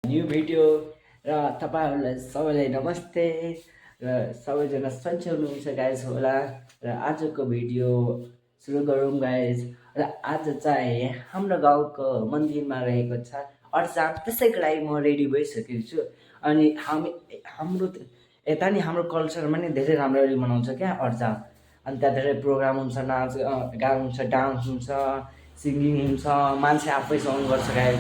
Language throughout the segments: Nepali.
न्यू भिडियो र तपाईँहरूलाई सबैलाई नमस्ते र सबैजना सन्चै हुनुहुन्छ गाइज होला र आजको भिडियो सुरु गरौँ गाइज। र आज चाहिँ हाम्रो गाउँको मन्दिरमा रहेको छ अठजाम, त्यसैको लागि म रेडी भइसकेको छु। अनि हाम्रो यता नि हाम्रो कल्चरमा नि धेरै राम्ररी मनाउँछ क्या अठजाम। अनि त्यहाँ धेरै प्रोग्राम हुन्छ, नाच गान हुन्छ, डान्स हुन्छ, सिङ्गिङ हुन्छ, मान्छे आफै सङ गर्छ गाइज।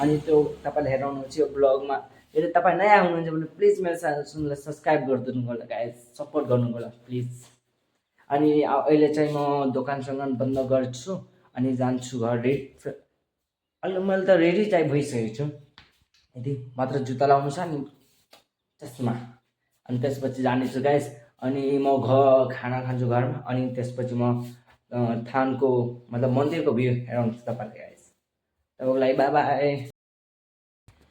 अनि त्यो तपाईँले हेराउनुहुन्छ यो ब्लगमा। यदि तपाईँ नयाँ हुनुहुन्छ भने प्लिज मेरो च्यानललाई सब्सक्राइब गरिदिनु होला गाइज, सपोर्ट गर्नु होला प्लिज। अनि अहिले चाहिँ म दोकानसँग बन्द गर्छु अनि जान्छु घर रेडी। अहिले मैले त रेडी चाहिँ भइसकेको छु, यदि मात्र जुत्ता लाउनु छ अनि चस्मा, अनि त्यसपछि जानेछु गाइज। अनि म खाना खान्छु घरमा, अनि त्यसपछि म थानको मतलब मन्दिरको भ्यू हेराउँछु तपाईँलाई गाइज। तपाईँको लागि बाई बाई।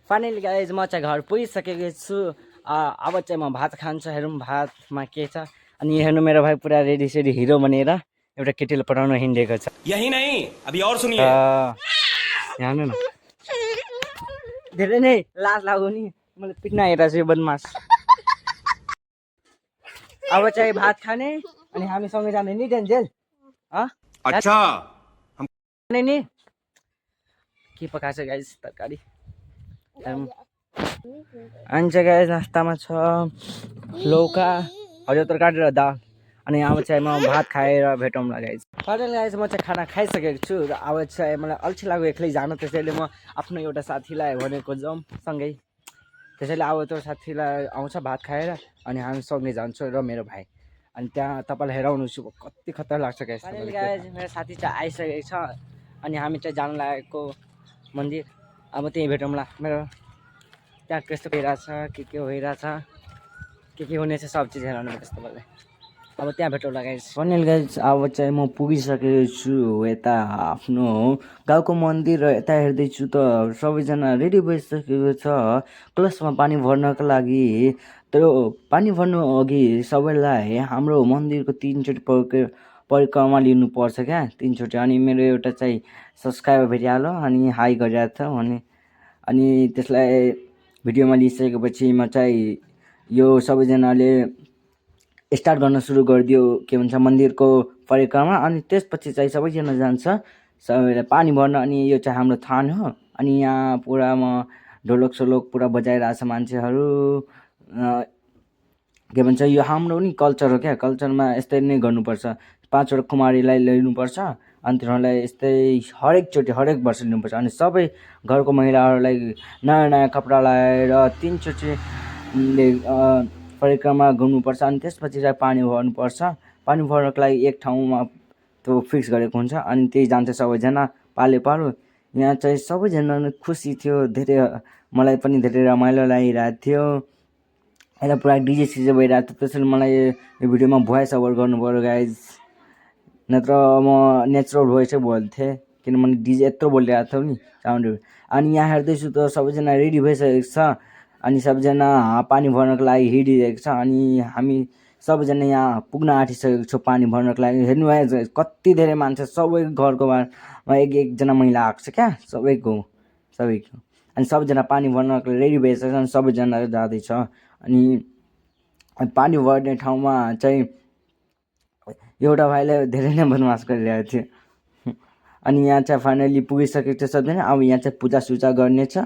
फाइनली गाइज म चाहिँ घर पुगिसकेको छु। अब चाहिँ म भात खान्छु। हेरौँ भातमा के छ। अनि हेर्नु मेरो भाइ पुरा रेडी सेडी हिरो बनेर एउटा केटीले पठाउन हिँडेको छ। यही नहीं अभी और सुनिए। हेर्नु न, धेरै नै लाज लाग्यो नि, मैले पिट्न हेरेको छु यो बदमास। अब चाहिँ भात खाने अनि हामी सँगै जाने नि डेन्जेल। अच्छा नि के पकाएको छ गाइज तरकारी। अनि चाहिँ गाइज नास्तामा छ लौका, हरियो तरकारी र दाल। अनि अब चाहिँ म भात खाएर भेटौँला गाइज। फाइनली गाइज म चाहिँ खाना खाइसकेको छु र अब चाहिँ मलाई अल्छी लाग्यो एक्लै जानु, त्यसैले म आफ्नो एउटा साथीलाई भनेको जाउँ सँगै। त्यसैले अब त्यो साथीलाई आउँछ भात खाएर अनि हामी सँगै जान्छौँ र मेरो भाइ। अनि त्यहाँ तपाईँलाई हेराउनु छु कति खतरा लाग्छ गाइज। फाइनली गाइज मेरो साथी चाहिँ आइसकेको छ अनि हामी चाहिँ जानु लागेको मन्दिर। अब त्यहीँ भेटौँला। मेरो त्यहाँ कस्तो भइरहेछ, के भइरहेछ, के हुनेछ सब चिज हेराउनु पर्छ तपाईँलाई। अब त्यहाँ भेटौँला गाइज। फाइनल गाइज अब चाहिँ म पुगिसकेको छु यता आफ्नो गाउँको मन्दिर र यता हेर्दैछु त सबैजना रेडी भइसकेको छ कलशमा पानी भर्नको लागि। त्यो पानी भर्नु अघि सबैलाई हाम्रो मन्दिरको 3 चोटि परिक्रमा लिनुपर्छ क्या, 3 चोटि। अनि मेरो एउटा चाहिँ सब्सक्राइबर भेटिहाल्यो अनि हाई गरिरहेको छ भने, अनि त्यसलाई भिडियोमा लिइसकेपछि म चाहिँ यो सबैजनाले स्टार्ट गर्न सुरु गरिदियो के भन्छ मन्दिरको परिक्रमा। अनि त्यसपछि चाहिँ सबैजना जान्छ सबैले पानी भर्न। अनि यो चाहिँ हाम्रो थान हो। अनि यहाँ पुरा म ढोलक सोलक पुरा बजाइरहेछ मान्छेहरू। के भन्छ यो हाम्रो नि कल्चर हो क्या, कल्चरमा यस्तै नै गर्नुपर्छ। 5वटा कुमारीलाई लिनुपर्छ अनि तिनीहरूलाई यस्तै हरेक वर्ष लिनुपर्छ। अनि सबै घरको महिलाहरूलाई नयाँ नयाँ कपडा लगाएर 3 चोटि परिक्रमा घुम्नुपर्छ। अनि त्यसपछि चाहिँ पानी भर्नुपर्छ। पानी भर्नको लागि एक ठाउँमा त्यो फिक्स गरेको हुन्छ अनि त्यही जान्छ सबैजना पालो। यहाँ चाहिँ सबैजना खुसी थियो, धेरै मलाई पनि धेरै रमाइलो लागिरहेको थियो। यता पुरा डिजे सिजे भइरहेको थियो, त्यसैले मलाई यो भिडियोमा भोइस ओभर गर्नु पऱ्यो गाइज, नत्र म नेचुरल भोइसै बोल्थेँ किनभने डिजे यत्रो बोलिरहेको थियो नि साउन्डहरू। अनि यहाँ हेर्दैछु त सबैजना रेडी भइसकेको छ अनि सबैजना पानी भर्नको लागि हिँडिरहेको छ। अनि हामी सबैजना यहाँ पुग्न आँटिसकेको छौँ पानी भर्नको लागि। हेर्नु है कति धेरै मान्छे, सबै घरकोमा एकजना महिला आएको छ क्या, सबैको। अनि सबैजना पानी भर्नको रेडी भइसकेको छ अनि सबैजना जाँदैछ। अनि पानी भर्ने ठाउँमा चाहिँ एउटा भाइले धेरै नै बदमास गरिरहेको थियो। अनि यहाँ चाहिँ फाइनली पुगिसकेको थियो सबैजना। अब यहाँ चाहिँ पूजासुजा गर्ने छ।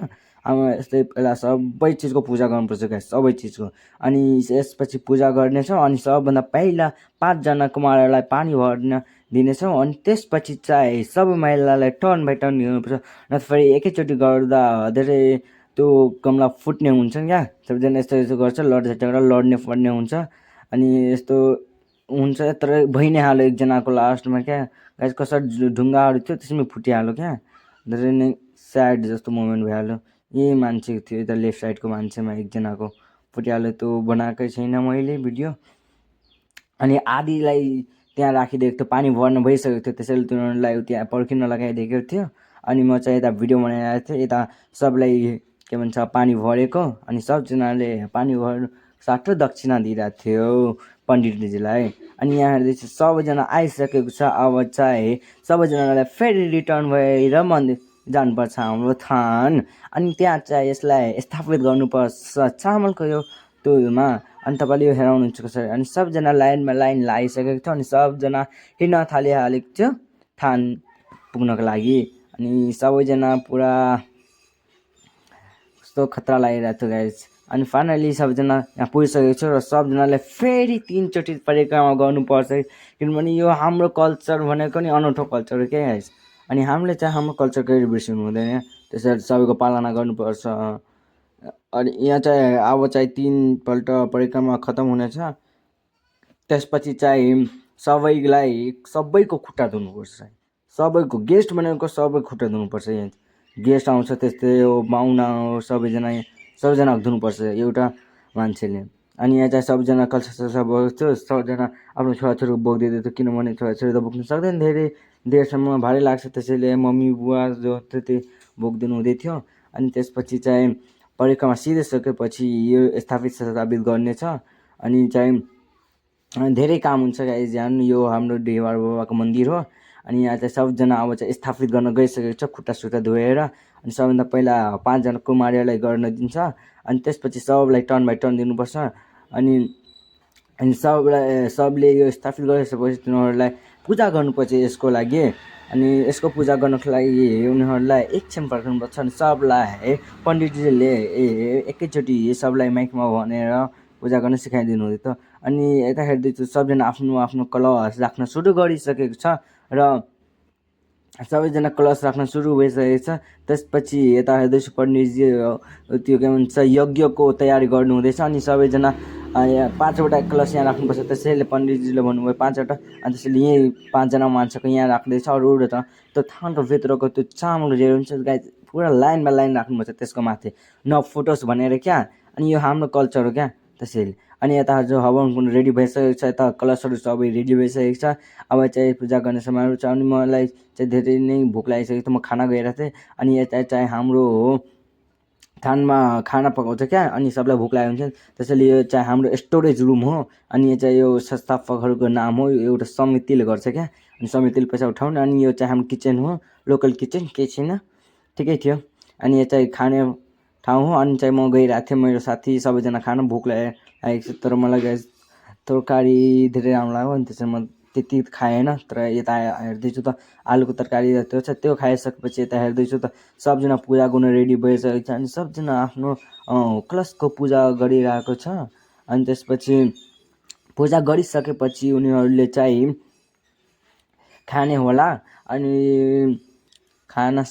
अब यस्तै पहिला सबै चिजको पूजा गर्नुपर्छ क्या, सबै चिजको। अनि यसपछि पूजा गर्नेछौँ अनि सबभन्दा पहिला 5जना कुमारलाई पानी भर्न दिनेछौँ। अनि त्यसपछि चाहिँ सबै महिलालाई टर्न बाई टर्न दिनुपर्छ, नत्र फेरि एकैचोटि गर्दा धेरै त्यो गमला फुट्ने हुन्छन् क्या। सबैजना यस्तो गर्छ, लड्ने पर्ने हुन्छ। अनि यस्तो हुन्छ तर भइ नै हाल्यो एकजनाको लास्टमा क्या गाइस। कसरी ढुङ्गाहरू थियो त्यसमै फुटिहाल्यो क्या, धेरै नै स्याड जस्तो मोमेन्ट भइहाल्यो। यही मान्छे थियो यता लेफ्ट साइडको मान्छेमा एकजनाको फुटिहाल्यो, त्यो बनाएकै छैन मैले भिडियो। अनि आधीलाई त्यहाँ राखिदिएको थियो, पानी भर्न भइसकेको थियो त्यसैले तिनीहरूलाई त्यहाँ पर्खिन लगाइदिएको थियो। अनि म चाहिँ यता भिडियो बनाइरहेको थिएँ, यता सबलाई के भन्छ पानी भरेको। अनि सबजनाले पानी भर्नु साटो दक्षिणा दिइरहेको थियो पण्डितजीलाई। अनि यहाँ हेर्दैछु सबैजना आइसकेको छ। अब चाहिँ सबैजनालाई फेरि रिटर्न भएर जानुपर्छ हाम्रो थान। अनि त्यहाँ चाहिँ यसलाई स्थापित गर्नुपर्छ चामलको यो तोलमा। अनि तपाईँले यो हेराउनुहुन्छ कसरी। अनि सबजना लाइनमा लाइन लागिसकेको थियो अनि सबजना हिँड्न थालिहालेको थियो थान पुग्नको लागि। अनि सबैजना पुरा कस्तो खतरा लागिरहेको थियो गाइस। अनि फाइनली सबजना यहाँ पुगिसकेको छ र सबजनाले फेरि 3 चोटि परिक्रमा गर्नुपर्छ, किनभने यो हाम्रो कल्चर भनेको नि अनौठो कल्चर हो क्या गाइस। अनि हामीले चाहिँ हाम्रो कल्चर कहिले बिर्सिनु हुँदैन, त्यसरी सबैको पालना गर्नुपर्छ। अनि यहाँ चाहिँ अब चाहिँ 3 पल्ट परिक्रमा खतम हुनेछ। त्यसपछि चाहिँ सबैको खुट्टा धुनुपर्छ, सबैको गेस्ट भनेको सबैको खुट्टा धुनुपर्छ। यहाँ गेस्ट आउँछ त्यस्तै हो, बाहुना हो, सबैजनाको धुनुपर्छ एउटा मान्छेले। अनि यहाँ चाहिँ सबजना कल्चर भएको थियो, सबजना आफ्नो छोराछोरीको बोकिदिँदै थियो, किनभने छोराछोरी त बोक्नु सक्दैन धेरै देरसम्म, भारी लाग्छ, त्यसैले मम्मी बुवा जो त्यति बोकिदिनु हुँदै थियो। अनि त्यसपछि चाहिँ परिक्रमा सिधिसकेपछि यो स्थापित गर्नेछ। अनि चाहिँ धेरै काम हुन्छ गाइस। यहाँ यो हाम्रो डेवार बाबाको मन्दिर हो। अनि यहाँ चाहिँ सबजना अब चाहिँ स्थापित गर्न गइसकेको छ खुट्टा सुट्टा धोएर। अनि सबभन्दा पहिला 5 जना कुमारीलाई गर्न दिन्छ। अनि त्यसपछि सबलाई टर्न बाई टर्न दिनुपर्छ। अनि सबले यो स्थापित गरिसकेपछि तिनीहरूलाई पूजा गर्नुपर्छ यसको लागि। अनि यसको पूजा गर्नको लागि उनीहरूलाई एकछिन पर्खनुपर्छ। अनि सबलाई पण्डितजीले एकैचोटि सबलाई माइकमा भनेर पूजा गर्न सिकाइदिनु हुँदै थियो। अनि यता हेर्दैछु सबजना आफ्नो आफ्नो कलश राख्न सुरु गरिसकेको छ र सबैजना कलश राख्न सुरु भइसकेको छ। त्यसपछि यता हेर्दैछु पण्डितजी त्यो के भन्छ यज्ञको तयारी गर्नु हुँदैछ। अनि सबैजना 5वटा कलश यहाँ राख्नुपर्छ, त्यसैले पण्डितजीले भन्नुभयो 5वटा। अनि त्यसैले यहीँ 5 जना मान्छेको यहाँ राख्दैछ। अरू त त्यो थानको भित्रको त्यो चामल जे हुन्छ गाइस पुरा लाइनमा लाइन राख्नुपर्छ त्यसको माथि, नफुटोस् भनेर क्या। अनि यो हाम्रो कल्चर हो क्या, त्यसैले। अनि यता जो हवन कुण्ड रेडी भइसकेको छ, यता कलशहरू सबै रेडी भइसकेको छ। अब चाहिँ पूजा गर्ने समारोह छ। अनि मलाई चाहिँ धेरै नै भोक लागिसकेको थियो, म खाना गइरहेको थिएँ। अनि यता चाहिँ हाम्रो थानमा खाना पकाउँछ क्या, अनि सबलाई भोक लागेको हुन्छ। त्यसैले यो चाहिँ हाम्रो स्टोरेज रुम हो। अनि यो चाहिँ यो संस्थापकहरूको नाम हो, यो एउटा समितिले गर्छ क्या। अनि समितिले पैसा उठाउने। अनि यो चाहिँ हाम्रो किचन हो, लोकल किचन, केही छैन, ठिकै थियो। अनि यो चाहिँ खाने ठाउँ हो। अनि चाहिँ म गइरहेको थिएँ, मेरो साथी सबैजना खान भोक लागेको छ। तर मलाई गाइस तरकारी धेरै राम्रो लाग्यो, अनि त्यसरी म त्यति खाएन। तर यता हेर्दैछु त आलुको तरकारी त्यो छ, त्यो खाइसकेपछि यता हेर्दैछु त सबजना पूजा गर्न रेडी भइसकेको छ। अनि सबजना आफ्नो कलशको पूजा गरिरहेको छ। अनि त्यसपछि पूजा गरिसकेपछि उनीहरूले चाहिँ खाने होला। अनि खाना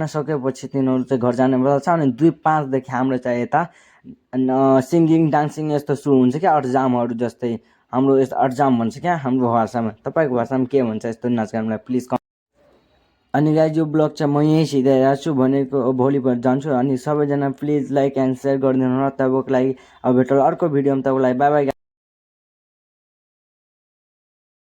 सकेपछि तिनीहरू चाहिँ घर जाने बेला छ। अनि 2:05 देखि हाम्रो चाहिँ यता सिङ्गिङ डान्सिङ यस्तो सुरु हुन्छ क्या, अठजामहरू जस्तै। हाम्रो यस्तो अठजाम भन्छ क्या हाम्रो भाषामा, तपाईँको भाषामा के भन्छ यस्तो नाचगानलाई प्लिज अनि गाइस यो ब्लग चाहिँ म यहीँ सिधाइरहेको छु, भनेको भोलि जान्छु। अनि सबैजना प्लिज लाइक एन्ड सेयर गरिदिनु होला। तपाईँको लागि अब भेटौँ अर्को भिडियोमा, तपाईँको लागि बाई बाई।